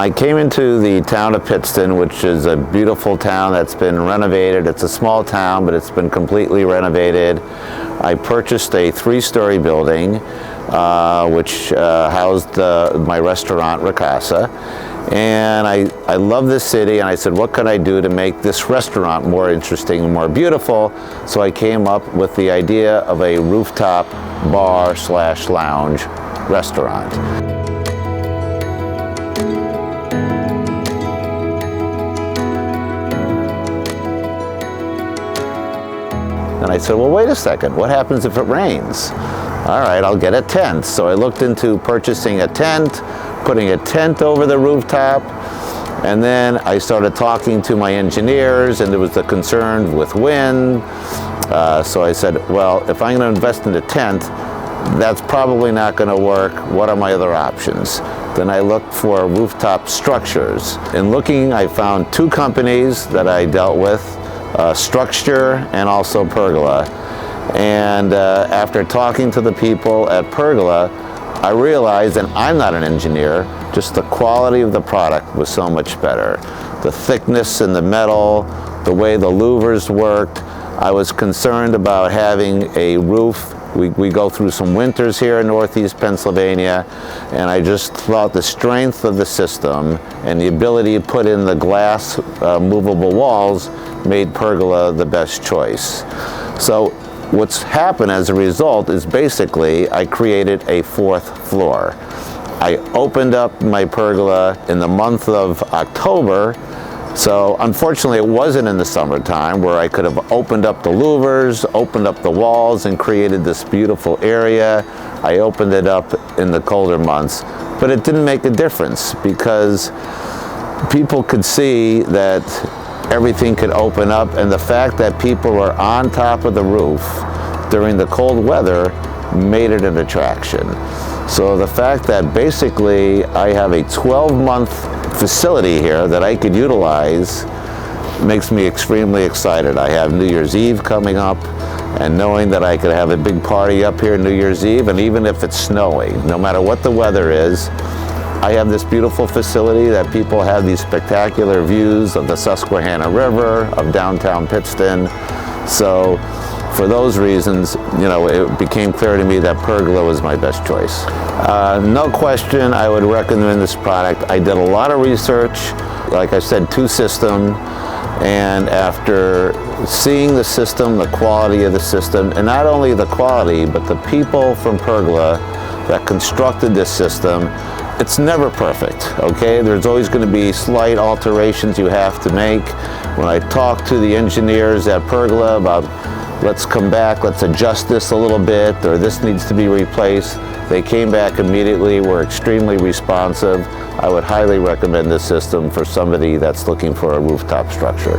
I came into the town of Pittston, which is a beautiful town that's been renovated. It's a small town, but it's been completely renovated. I purchased a 3-story building, which housed my restaurant, Rikasa. And I love this city, and I said, what can I do to make this restaurant more interesting and more beautiful? So I came up with the idea of a rooftop bar/lounge restaurant. And I said, well, wait a second, what happens if it rains? All right, I'll get a tent. So I looked into purchasing a tent, putting a tent over the rooftop, and then I started talking to my engineers, and there was the concern with wind. So I said, well, if I'm going to invest in a tent, that's probably not going to work. What are my other options? Then I looked for rooftop structures. In looking, I found 2 companies that I dealt with, Structure and also Pergola. And after talking to the people at Pergola, I realized, and I'm not an engineer, just the quality of the product was so much better. The thickness in the metal, the way the louvers worked. I was concerned about having a roof. We go through some winters here in Northeast Pennsylvania, and I just thought the strength of the system and the ability to put in the glass movable walls made Pergola the best choice. So what's happened as a result is basically I created a 4th floor. I opened up my Pergola in the month of October. So unfortunately it wasn't in the summertime where I could have opened up the louvers, opened up the walls, and created this beautiful area. I opened it up in the colder months, but it didn't make a difference because people could see that everything could open up, and the fact that people were on top of the roof during the cold weather made it an attraction. So the fact that basically I have a 12-month facility here that I could utilize makes me extremely excited. I have New Year's Eve coming up, and knowing that I could have a big party up here New Year's Eve, and even if it's snowing, no matter what the weather is, I have this beautiful facility that people have these spectacular views of the Susquehanna River, of downtown Pittston. So for those reasons, you know, it became clear to me that Pergola was my best choice. No question, I would recommend this product. I did a lot of research, like I said, 2 systems, and after seeing the system, the quality of the system, and not only the quality, but the people from Pergola that constructed this system, it's never perfect, okay? There's always going to be slight alterations you have to make. When I talk to the engineers at Pergola about, let's come back, let's adjust this a little bit, or this needs to be replaced, they came back immediately, were extremely responsive. I would highly recommend this system for somebody that's looking for a rooftop structure.